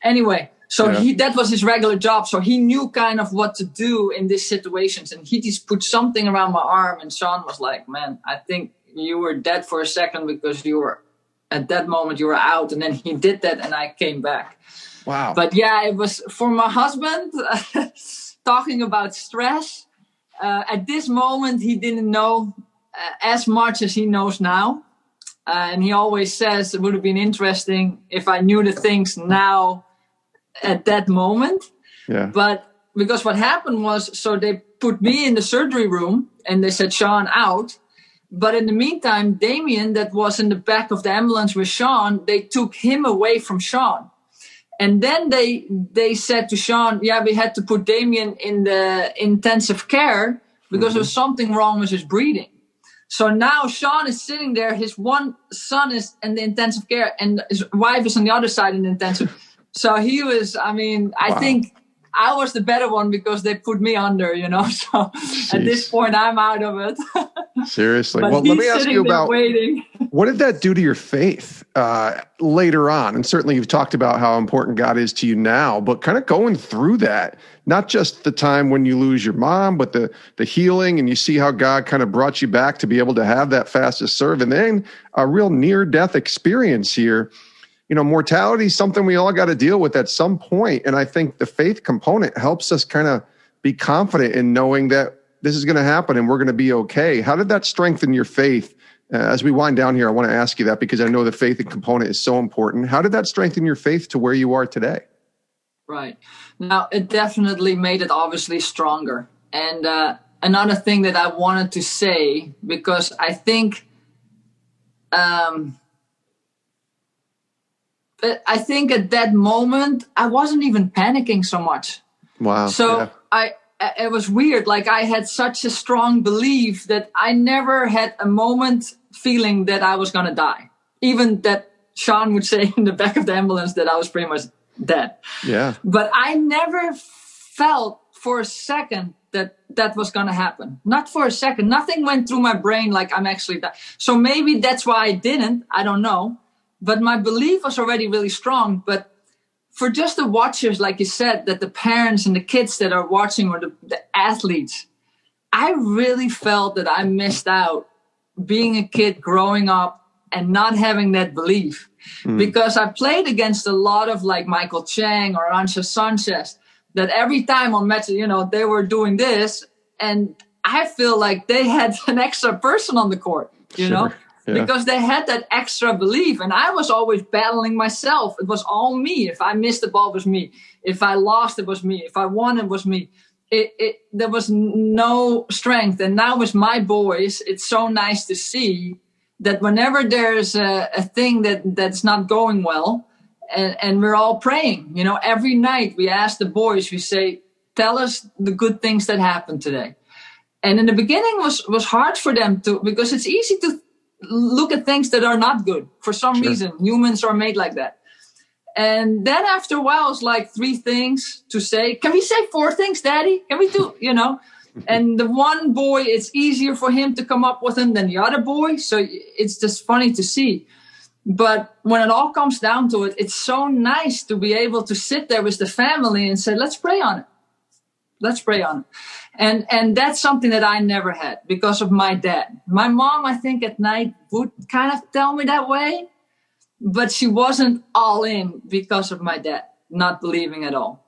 Anyway, so that was his regular job. So he knew kind of what to do in these situations, and he just put something around my arm. And Sean was like, "Man, I think you were dead for a second because at that moment you were out." And then he did that, and I came back. Wow. But yeah, it was for my husband talking about stress. At this moment, he didn't know as much as he knows now. And he always says it would have been interesting if I knew the things now at that moment. Yeah. But because what happened was, so they put me in the surgery room and they said, Sean out. But in the meantime, Damien, that was in the back of the ambulance with Sean, they took him away from Sean. And then they said to Sean, we had to put Damien in the intensive care because there was something wrong with his breathing. So now Sean is sitting there. His one son is in the intensive care and his wife is on the other side in the intensive. So he was, I think I was the better one because they put me under, So Jeez. At this point, I'm out of it. Seriously. Well, let me ask you about waiting. What did that do to your faith later on? And certainly you've talked about how important God is to you now, but kind of going through that, not just the time when you lose your mom, but the healing, and you see how God kind of brought you back to be able to have that fast to serve, and then a real near-death experience here. Mortality is something we all got to deal with at some point. And I think the faith component helps us kind of be confident in knowing that this is going to happen and we're going to be okay. How did that strengthen your faith? As we wind down here, I want to ask you that because I know the faith component is so important. How did that strengthen your faith to where you are today? Right. Now, it definitely made it obviously stronger. And another thing that I wanted to say, because I think at that moment, I wasn't even panicking so much. Wow. So it was weird. Like I had such a strong belief that I never had a moment feeling that I was going to die. Even that Sean would say in the back of the ambulance that I was pretty much dead. Yeah. But I never felt for a second that was going to happen. Not for a second. Nothing went through my brain like I'm actually dying. So maybe that's why I didn't. I don't know. But my belief was already really strong. But for just the watchers, like you said, that the parents and the kids that are watching or the athletes, I really felt that I missed out being a kid growing up and not having that belief. Because I played against a lot of like Michael Chang or Ancha Sanchez, that every time on matches, they were doing this. And I feel like they had an extra person on the court, you know? Yeah. Because they had that extra belief. And I was always battling myself. It was all me. If I missed the ball, it was me. If I lost, it was me. If I won, it was me. There was no strength. And now with my boys, it's so nice to see that whenever there's a thing that's not going well, and we're all praying, every night we ask the boys, we say, tell us the good things that happened today. And in the beginning was hard for them because it's easy to look at things that are not good for some reason. Humans are made like that. And then after a while, it's like 3 things to say. Can we say 4 things, Daddy? Can we do, And the one boy, it's easier for him to come up with them than the other boy. So it's just funny to see. But when it all comes down to it, it's so nice to be able to sit there with the family and say, let's pray on it. Let's pray on it. And that's something that I never had because of my dad. My mom, I think at night would kind of tell me that way, but she wasn't all in because of my dad not believing at all.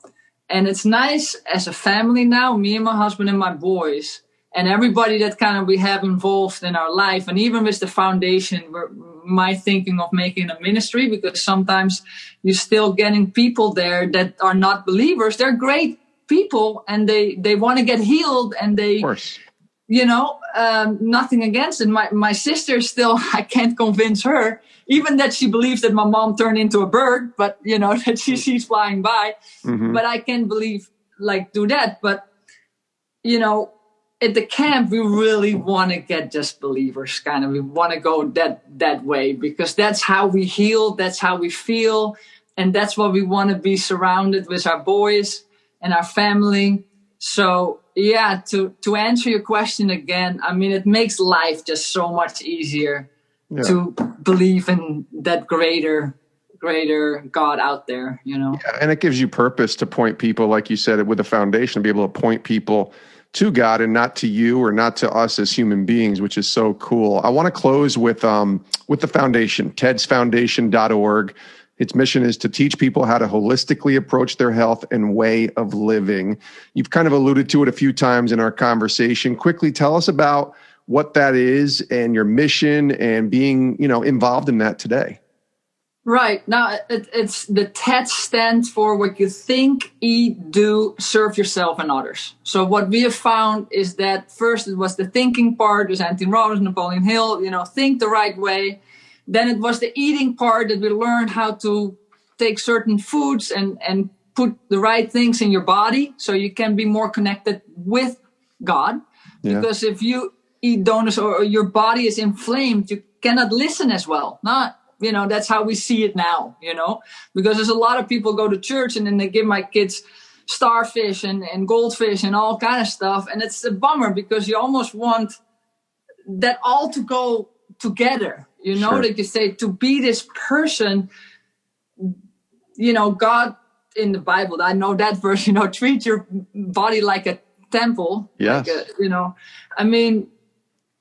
And it's nice as a family now, me and my husband and my boys and everybody that kind of we have involved in our life. And even with the foundation, my thinking of making a ministry, because sometimes you're still getting people there that are not believers. They're great people, and they want to get healed, and they, of course. Nothing against it. My sister still, I can't convince her, even that she believes that my mom turned into a bird, but that she sees flying by. Mm-hmm. But I can't do that. But at the camp, we really want to get just believers, kind of. We want to go that way, because that's how we heal, that's how we feel, and that's what we want to be surrounded with, our boys and our family. So yeah, to answer your question again, I mean, it makes life just so much easier to believe in that greater God out there, Yeah, and it gives you purpose to point people, like you said, with a foundation, to be able to point people to God and not to you or not to us as human beings, which is so cool. I want to close with the foundation, TedsFoundation.org. Its mission is to teach people how to holistically approach their health and way of living. You've kind of alluded to it a few times in our conversation. Quickly tell us about what that is and your mission and being, involved in that today. Right. Now, it's the TED stands for what you think, eat, do, serve yourself and others. So what we have found is that first it was the thinking part, was Anthony Robbins, Napoleon Hill, think the right way. Then it was the eating part, that we learned how to take certain foods and put the right things in your body so you can be more connected with God. Yeah. Because if you eat donuts or your body is inflamed, you cannot listen as well. That's how we see it now, because there's a lot of people go to church and then they give my kids starfish and goldfish and all kind of stuff. And it's a bummer, because you almost want that all to go together, Sure. That you say, to be this person, God in the Bible, I know that verse, treat your body like a temple. Yes. I mean,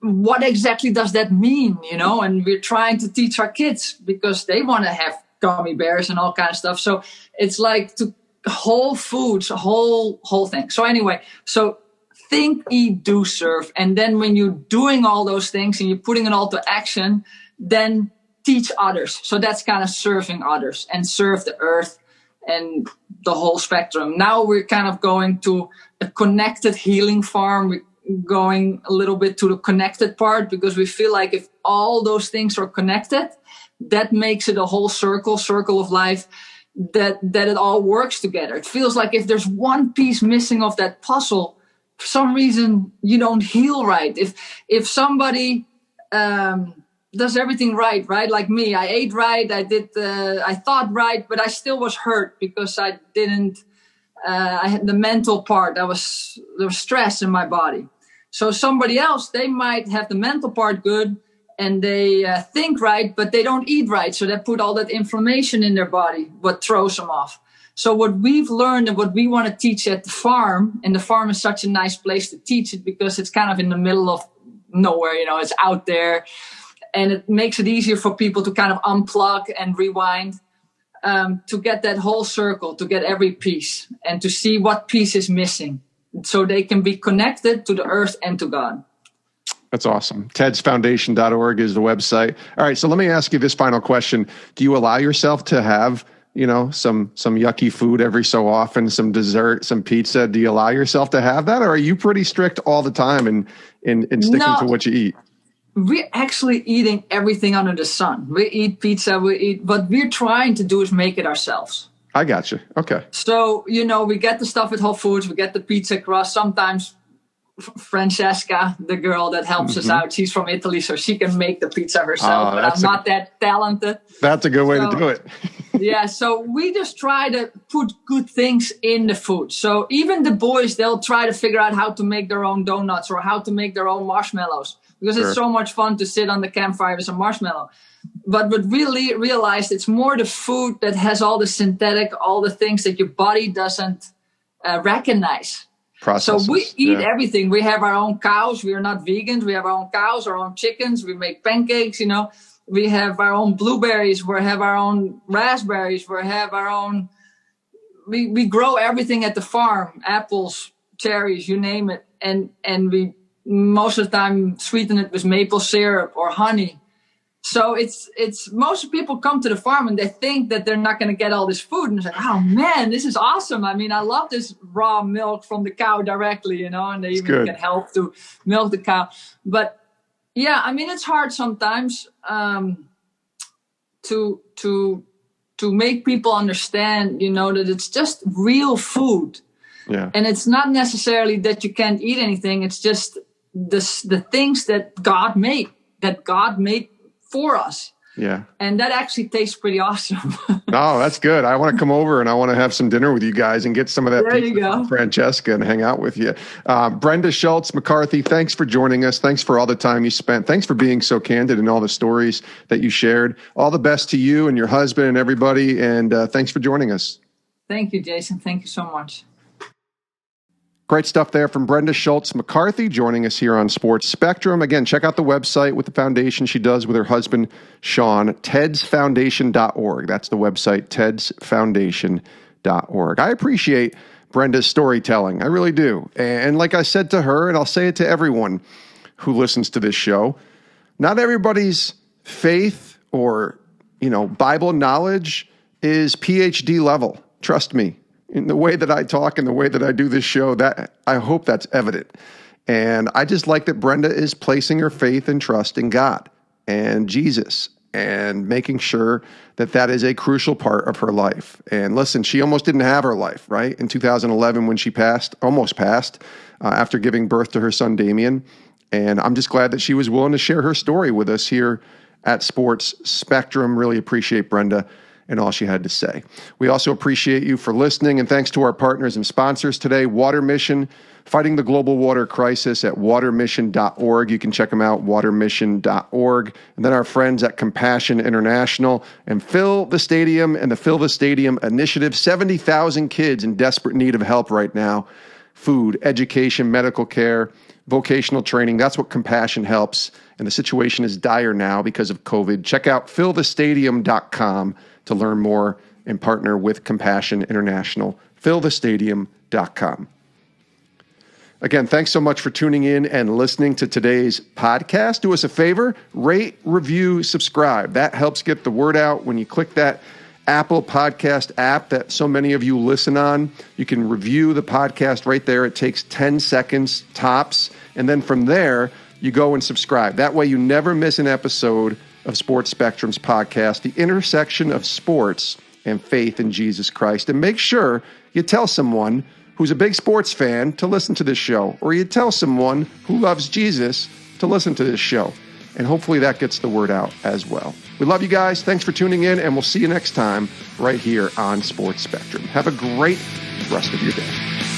what exactly does that mean, And we're trying to teach our kids, because they want to have gummy bears and all kind of stuff. So it's like to whole foods, whole thing. So anyway, think, eat, do, serve. And then when you're doing all those things and you're putting it all to action, then teach others. So that's kind of serving others and serve the earth and the whole spectrum. Now we're kind of going to a connected healing farm. We're going a little bit to the connected part, because we feel like if all those things are connected, that makes it a whole circle of life, that it all works together. It feels like if there's one piece missing of that puzzle, for some reason you don't heal right. If somebody does everything right, like me, I ate right, I thought right, but I still was hurt because I didn't. I had the mental part. There was stress in my body. So somebody else, they might have the mental part good and they think right, but they don't eat right. So they put all that inflammation in their body, what throws them off. So what we've learned and what we want to teach at the farm, and the farm is such a nice place to teach it because it's kind of in the middle of nowhere, it's out there. And it makes it easier for people to kind of unplug and rewind. To get that whole circle, to get every piece, and to see what piece is missing, so they can be connected to the earth and to God. That's awesome. TedsFoundation.org is the website. All right, so let me ask you this final question. Do you allow yourself to have, some yucky food every so often, some dessert, some pizza? Do you allow yourself to have that, or are you pretty strict all the time and sticking to what you eat? We're actually eating everything under the sun. We eat pizza, what we're trying to do is make it ourselves. I got you. Okay. So, we get the stuff at Whole Foods, we get the pizza crust. Sometimes Francesca, the girl that helps us out, she's from Italy, so she can make the pizza herself, but I'm not that talented. That's a good way to do it. Yeah, so we just try to put good things in the food. So even the boys, they'll try to figure out how to make their own donuts or how to make their own marshmallows. Because It's so much fun to sit on the campfire with a marshmallow. But what we really realized, it's more the food that has all the synthetic, all the things that your body doesn't recognize. Processes. So we eat everything. We have our own cows. We are not vegans. We have our own cows, our own chickens. We make pancakes, We have our own blueberries. We have our own raspberries. We have our own... We grow everything at the farm. Apples, cherries, you name it. And we... most of the time sweeten it with maple syrup or honey. So it's most people come to the farm and they think that they're not going to get all this food, and it's like, oh man, this is awesome. I mean, I love this raw milk from the cow directly, and they even can help to milk the cow. But yeah, I mean, it's hard sometimes to make people understand, that it's just real food. Yeah. And it's not necessarily that you can't eat anything. It's just the things that God made for us. Yeah. And that actually tastes pretty awesome. Oh, that's good. I want to come over and I want to have some dinner with you guys and get some of that pizza from Francesca and hang out with you. Brenda Schultz-McCarthy, thanks for joining us. Thanks for all the time you spent. Thanks for being so candid and all the stories that you shared. All the best to you and your husband and everybody. And thanks for joining us. Thank you, Jason. Thank you so much. Great stuff there from Brenda Schultz-McCarthy joining us here on Sports Spectrum. Again, check out the website with the foundation she does with her husband, Sean, TedsFoundation.org. That's the website, TedsFoundation.org. I appreciate Brenda's storytelling. I really do. And like I said to her, and I'll say it to everyone who listens to this show, not everybody's faith or, Bible knowledge is PhD level. Trust me. In the way that I talk and the way that I do this show, that I hope that's evident. And I just like that Brenda is placing her faith and trust in God and Jesus and making sure that that is a crucial part of her life. And listen, she almost didn't have her life, right? In 2011 when she almost passed after giving birth to her son, Damien. And I'm just glad that she was willing to share her story with us here at Sports Spectrum. Really appreciate Brenda and all she had to say. We also appreciate you for listening, and thanks to our partners and sponsors today, Water Mission, fighting the global water crisis at watermission.org. You can check them out, watermission.org. And then our friends at Compassion International and Fill the Stadium and the Fill the Stadium Initiative. 70,000 kids in desperate need of help right now. Food, education, medical care, vocational training. That's what Compassion helps. And the situation is dire now because of COVID. Check out fillthestadium.com to learn more and partner with Compassion International. fillthestadium.com. Again, thanks so much for tuning in and listening to today's podcast. Do us a favor, rate, review, subscribe. That helps get the word out. When you click that Apple Podcast app that so many of you listen on, you can review the podcast right there. It takes 10 seconds tops. And then from there, you go and subscribe. That way you never miss an episode of Sports Spectrum's podcast, the intersection of sports and faith in Jesus Christ. And make sure you tell someone who's a big sports fan to listen to this show, or you tell someone who loves Jesus to listen to this show. And hopefully that gets the word out as well. We love you guys. Thanks for tuning in, and we'll see you next time right here on Sports Spectrum. Have a great rest of your day.